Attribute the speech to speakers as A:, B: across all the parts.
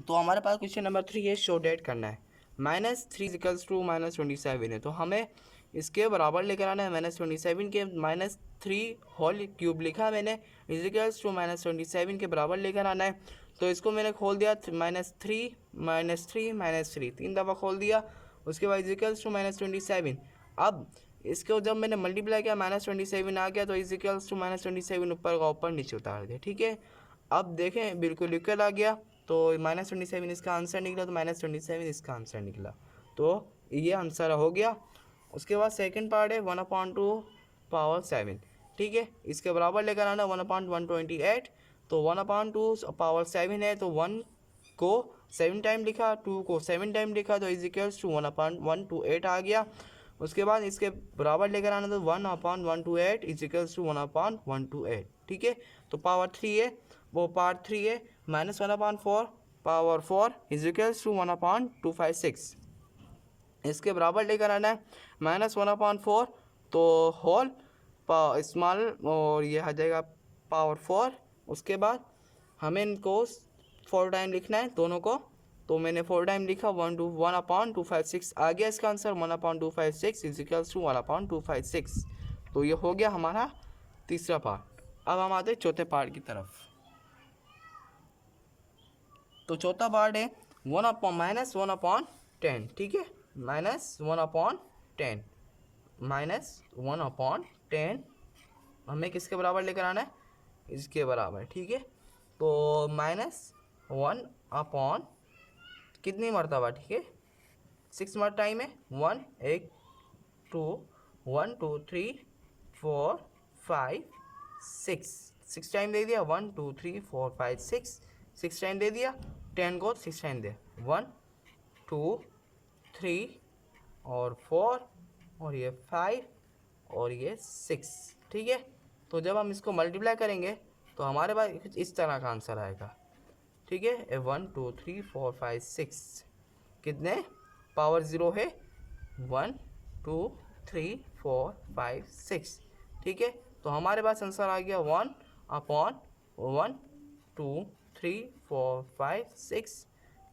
A: तो हमारे पास question number 3 है, शो डेट करना है। -3 = -27 है, तो हमें इसके बराबर लेकर आना है। -27 के -3 होल क्यूब लिखा मैंने, इजिकल्स टू -27 के बराबर लेकर आना है। तो इसको मैंने खोल दिया, -3 -3 3 दफ़ा खोल दिया। उसके बाद इजिकल्स टू -27। अब इसको जब मैंने मल्टीप्लाई किया -27 आ गया, तो इजिकल्स टू -27 ऊपर का ऊपर नीचे उतार दिया। ठीक है, अब देखें बिल्कुल इक्वल आ गया, तो -27 इसका आंसर निकला, तो -27 इसका आंसर निकला, तो ये आंसर हो गया। उसके बाद सेकंड पार्ट है 1/2 पावर 7। ठीक है, इसके बराबर लेकर आना 1/128। तो 1/2 पावर 7 है, तो 1 को 7 टाइम लिखा, 2 को 7 टाइम लिखा, तो इजिकल्स टू 1/128 आ गया। उसके बाद इसके बराबर लेकर आना, तो 1/128 इजिकल्स टू 1/128। ठीक है, तो पावर 3 है, वो पार्ट 3 है। -1/4 पावर 4 इजिकल्स टू 1/256। इसके बराबर लेकर आना है -1/4, तो होल स्मॉल, और ये आ जाएगा पावर 4। उसके बाद हमें इनको 4 टाइम लिखना है दोनों को, तो मैंने 4 टाइम लिखा, 1/256 आ गया इसका आंसर। 1/256 equals to 1/256। तो ये हो गया हमारा तीसरा पार्ट। अब हम आते हैं चौथे पार्ट की तरफ। तो चौथा पार्ट है -1/10। ठीक है, -1/10 -1/10 हमें किसके बराबर लेकर आना है, इसके बराबर। ठीक है, तो -1 कितनी मरतबा, ठीक है 6 मर टाइम है, 1 1 2 1 2 3 4 5 6 टाइम दे दिया, 1 2 3 4 5 6 टाइम दे दिया। 10 को 6 टाइम दे, 1 2 3 और 4 और ये 5 और ये 6। ठीक है, तो जब हम इसको मल्टीप्लाई करेंगे तो हमारे पास कुछ इस तरह का आंसर आएगा। ठीक है, 1 2 3 4 5 6 कितने पावर 0 है, 1 2 3 4 5 6। ठीक है, तो हमारे पास आंसर आ गया 1/1 2 3 4 5 6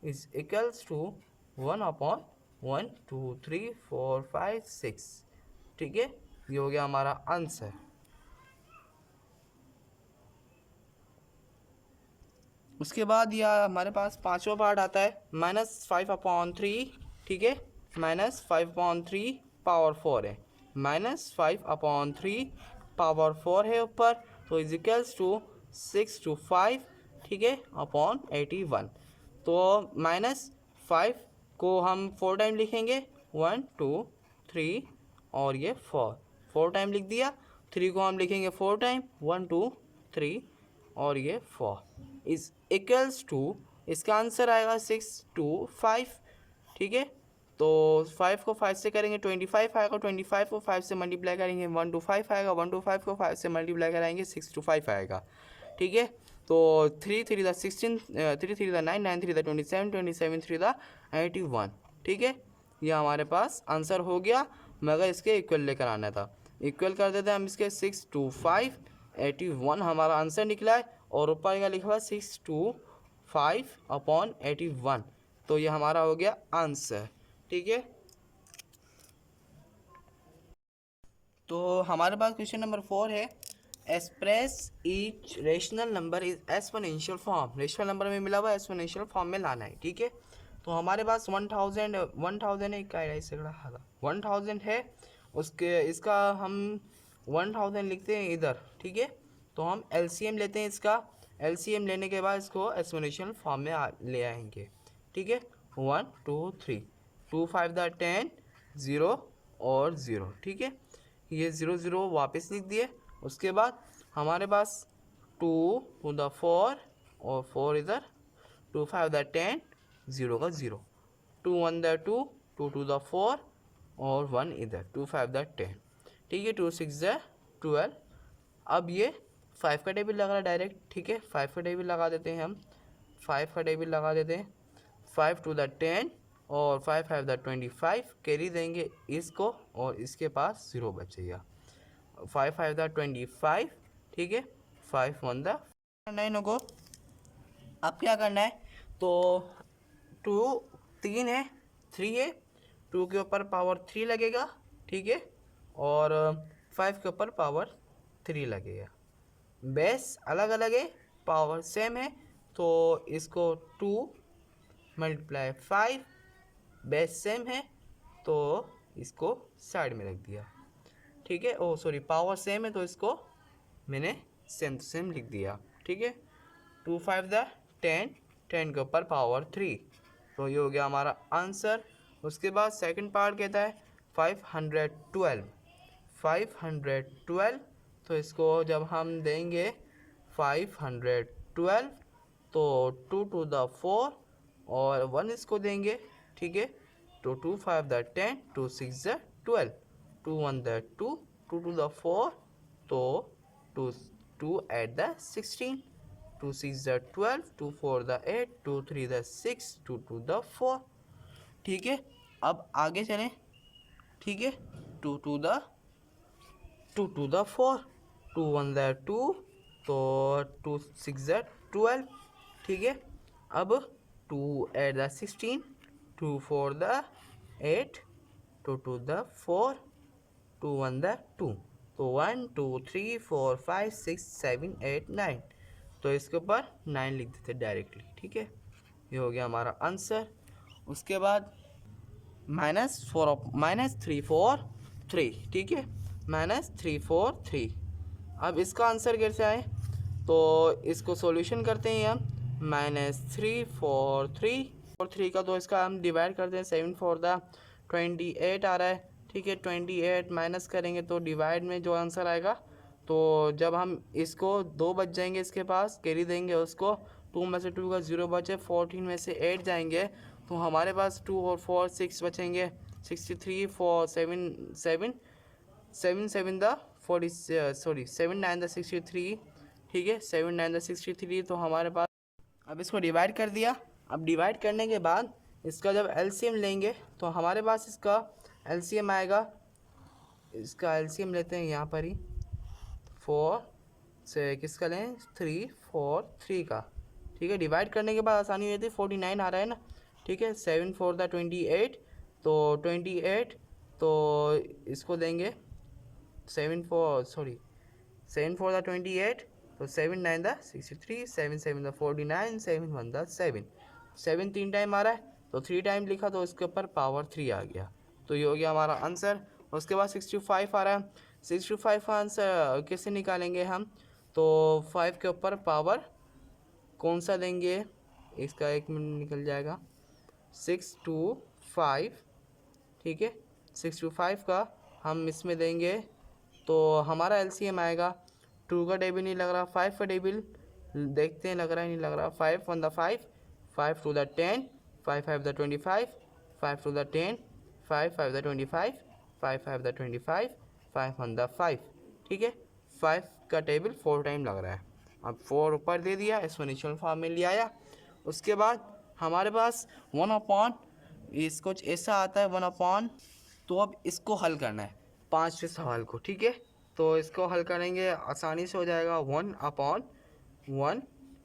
A: इज इक्वल्स टू 1/1 2 3 4 5 6। ठीक है, ये हो गया हमारा आंसर। उसके बाद यह हमारे पास पांचवा पार्ट आता है -5/3। ठीक है, -5/3 पावर 4 है, -5/3 पावर 4 है ऊपर, तो इजिकल्स टू 6 to 5। ठीक है, अपॉन 81। तो -5 को हम 4 टाइम लिखेंगे, 1 2 3 और ये 4 टाइम लिख दिया। 3 को हम लिखेंगे 4 टाइम, 1 2 3 और ये 4 इज इक्वल्स टू, इसका आंसर आएगा 6 to 5। ठीक है, तो 5 को 5 से करेंगे 25 आएगा, 25 को 5 से मल्टीप्लाई करेंगे 1 to 5 आएगा, 1 to 5 को 5 से मल्टीप्लाई कराएंगे 6 to 5 आएगा। ठीक है, तो 3 3 16 3 3 9 9 3 27 27 3 81। ठीक है, ये हमारे पास आंसर हो गया, मगर इसके इक्वल लेकर आना था। इक्वल कर देते हैं हम इसके 6 to 5 81 हमारा आंसर निकला है, और ऊपर का लिखा हुआ 6 to 5 अपॉन 81। तो ये हमारा हो गया आंसर। ठीक है, तो हमारे पास क्वेश्चन नंबर 4 है, express each rational number is exponential form. Rational number में मिला हुआ एक्सपोनेंशियल फॉर्म में लाना है। ठीक है, तो हमारे पास 1000 है, क्या है सैकड़ा 1000 है, उसके इसका हम 1000 लिखते हैं इधर। ठीक है, तो हम एलसीएम लेते हैं इसका, एलसीएम लेने के बाद इसको एक्सपोनेंशियल फॉर्म में ले आएंगे। ठीक है, 1 2 3 2 5 10 0 और 0। ठीक है, ये 0 0 वापस लिख दिए। उसके बाद हमारे पास 2 to the 4 और 4 इधर, 2 5 10 0 का 0, 2 1 2 2 to the 4 और 1 इधर, 2 5 10। ठीक है, 2 6 12। अब ये 5 का टेबल लगा डायरेक्ट। ठीक है, 5 का टेबल लगा देते हैं हम, 5 का टेबल लगा देते हैं, 5 to the 10 और 5 5 25 कैरी देंगे इसको, और इसके पास 0 बचेगा, 5 5 25। ठीक है, 5 1 9 को अब क्या करना है, तो टू 3 है, 3 है, 2 के ऊपर पावर 3 लगेगा, ठीक है, और 5 के ऊपर पावर 3 लगेगा। बेस अलग अलग है, पावर सेम है, तो इसको 2 मल्टीप्लाई 5, बेस सेम है तो इसको साइड में रख दिया, ठीक है। ओ सॉरी, पावर सेम है तो इसको मैंने सेम टू सेम लिख दिया, ठीक है। 2 5 द 10, 10 के ऊपर पावर 3, तो ये हो गया हमारा आंसर। उसके बाद सेकंड पार्ट कहता है 512, 512, तो इसको जब हम देंगे 512 तो 2 to the 4 और 1 इसको देंगे, ठीक है। तो 2 5 the 10, 2 6 the 12, 2 1 the 2, 2 to the 4, तो 2 2 at the 16, 2 6 the 12, 2 4 the 8, 2 3 the 6, 2 2 the 4, ठीक है। अब आगे चलें, ठीक है। 2 2 द 4, 2 1 द 2, तो 2 6 द 12, ठीक है। अब 2 8 द 16, 2 4 द 8, 2 2 द 4, 2 1 द 2, तो 1 2 3 4 5 6 7 8 9, तो इसके ऊपर 9 लिख देते डायरेक्टली, ठीक है। ये हो गया हमारा आंसर। उसके बाद -3 4 3, ठीक है, -3 4 3। अब इसका आंसर कैसे आए, तो इसको सॉल्यूशन करते हैं हम। -3 4 3 और 3 का तो इसका हम डिवाइड करते हैं, 7 4 द 28 आ रहा है, ठीक है। 28 माइनस करेंगे तो डिवाइड में जो आंसर आएगा, तो जब हम इसको 2 बच जाएंगे, इसके पास कैरी देंगे उसको, 2 में से 2 का 0 बचे, 14 में से 8 जाएंगे, तो हमारे पास 2 और 4 6 बचेंगे, 63 4 7 7 7 7 द 40 सॉरी 7 9 द 63, ठीक है, 7 9 द 63, तो हमारे पास अब इसको डिवाइड कर दिया। अब डिवाइड करने के बाद इसका जब एलसीएम लेंगे तो हमारे पास इसका एलसीएम आएगा, इसका एलसीएम लेते हैं यहाँ पर ही, 4 से किसका लें, 3 4 3 का, ठीक है। डिवाइड करने के बाद आसानी होती है, 49 आ रहा है ना, ठीक है। 7 4 द 28, तो 28, तो इसको देंगे 7 4 द 28, तो 7 9 द 63, 7 7 द 49, 7 1 द 7, 7 3 टाइम आ रहा है, तो 3 टाइम लिखा तो इसके ऊपर पावर 3 आ गया, तो ये हो गया हमारा आंसर। उसके बाद 65 आ रहा है, 65 का आंसर कैसे निकालेंगे हम, तो 5 के ऊपर पावर कौन सा देंगे, इसका 1 मिनट निकल जाएगा, 6 2 5, ठीक है। 6 2 5 का हम इसमें देंगे तो हमारा एलसीएम आएगा, 2 का टेबल नहीं लग रहा, 5 का टेबल देखते हैं, लग रहा है नहीं लग रहा, 5 1 the 5, 5 2 the 10, 5 5 the 25, 5 2 the 10, 5 5 the 25, 5 5 the 25, 5 1 the 5, ठीक है। 5 का टेबल 4 टाइम लग रहा है, अब 4 ऊपर दे दिया, एक्सपोनेंशियल फॉर्म में ले आया। उसके बाद हमारे पास 1 अपॉन, इसको ऐसा आता है 1 अपॉन, तो अब इसको हल करना है 5वें सवाल को, ठीक है। तो इसको हल करेंगे, आसानी से हो जाएगा, 1 अपॉन 1,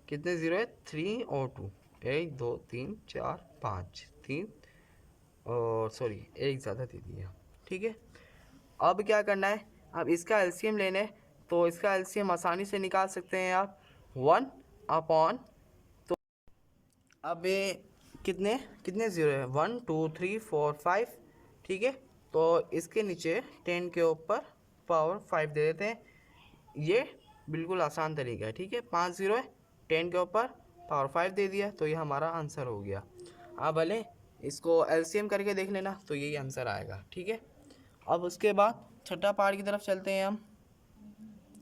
A: कितने ज़ीरो है, 3 और 2, 1 2 3 4 5, 3 और सॉरी 1 ज़्यादा दे दिया, ठीक है। अब क्या करना है, अब इसका एलसीएम लेना है, तो इसका एलसीएम आसानी से निकाल सकते हैं आप, 1 अपॉन, तो अब ये कितने कितने ज़ीरो है, 1 2 3 4 5, ठीक है। तो इसके नीचे 10 के ऊपर पावर 5 दे देते हैं, ये बिल्कुल आसान तरीका है, ठीक है। 5 ज़ीरो है, 10 के ऊपर पावर 5 दे दिया, तो ये हमारा आंसर हो गया। अब भले इसको एलसीएम करके देख लेना, तो यही आंसर आएगा, ठीक है। अब उसके बाद छठा पार्ट की तरफ चलते हैं हम,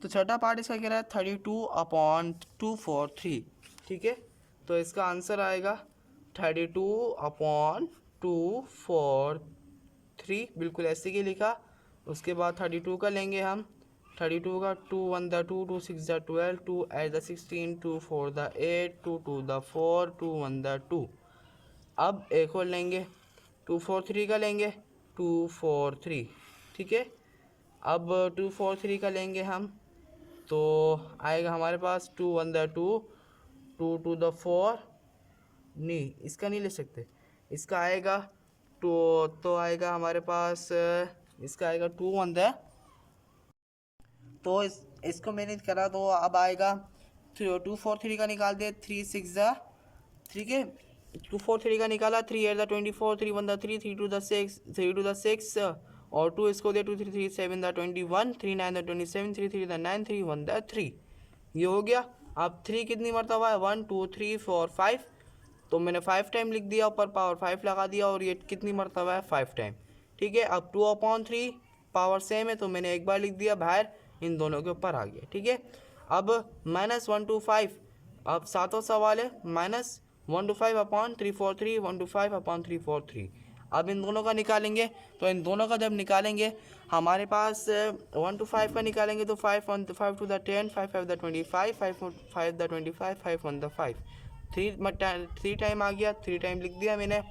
A: तो छठा पार्ट इसका कह रहा है 32 अपॉन 2 4 3, ठीक है। तो इसका आंसर आएगा 32 अपॉन 2 4 3, बिल्कुल ऐसे ही लिखा। उसके बाद 32 का लेंगे हम, 32 का 2 1 the 2, 2 6 the 12, 2 8 the 16, 2 4 the 8, 2 2 the 4, 2 1 the 2। अब एक और लेंगे, 2 4 3 का लेंगे, 2 4 3, ठीक है। अब 2 4 3 का लेंगे हम, तो आएगा हमारे पास 2 1 द 2, 2 2 द 4, नहीं, इसका नहीं ले सकते। इसका आएगा तो आएगा हमारे पास इसका आएगा 2 1 तो इसको मैंने करा तो अब आएगा 2 4 3 का निकाल दे, 3 6 ठीक है, 2 4 3 का निकाला, 3 8 24, 3 1 3, 3 2 6, 3 2 6 और 2 इसको दे, 2 3 3 7 21, 3 9 27, 3 3 9, 3 1 3, ये हो गया। अब 3 कितनी मरतबा है, 1 2 3 4 5, तो मैंने 5 टाइम लिख दिया, ऊपर पावर 5 लगा दिया और ये कितनी मरतबा है, 5 टाइम। ठीक है, अब 2/3 पावर सेम है तो मैंने एक बार लिख दिया, बाहर इन दोनों के ऊपर आ गया। ठीक है, अब -1 to 5, अब सातों सवाल है, -1 to 5/343, 1 to 5/343। अब इन दोनों का निकालेंगे, तो इन दोनों का जब निकालेंगे हमारे पास 1 to 5 का निकालेंगे तो 5 1 5 to the 10, 5 5 the 25, 5 5 the 25, 5 1 the 5, 3 time आ गया, 3 टाइम लिख दिया मैंने।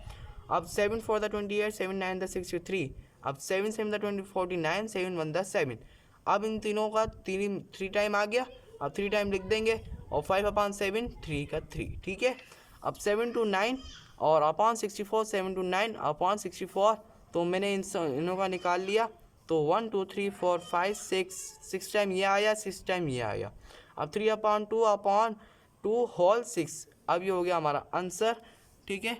A: अब 7 4 the 28, 7 9 the 63, अब 7 7 the 49, 7 1 the 7। अब इन तीनों का 3 टाइम आ गया, अब 3 टाइम लिख देंगे और 5/7 3 का 3। ठीक है, अब 7 to 9 और अपॉन 64, 7 to 9 अपॉन 64, तो मैंने इनों का निकाल लिया, तो 1 2 3 4 5 6 टाइम ये आया, 6 टाइम ये आया। अब 3/2 होल 6, अब ये हो गया हमारा आंसर। ठीक है।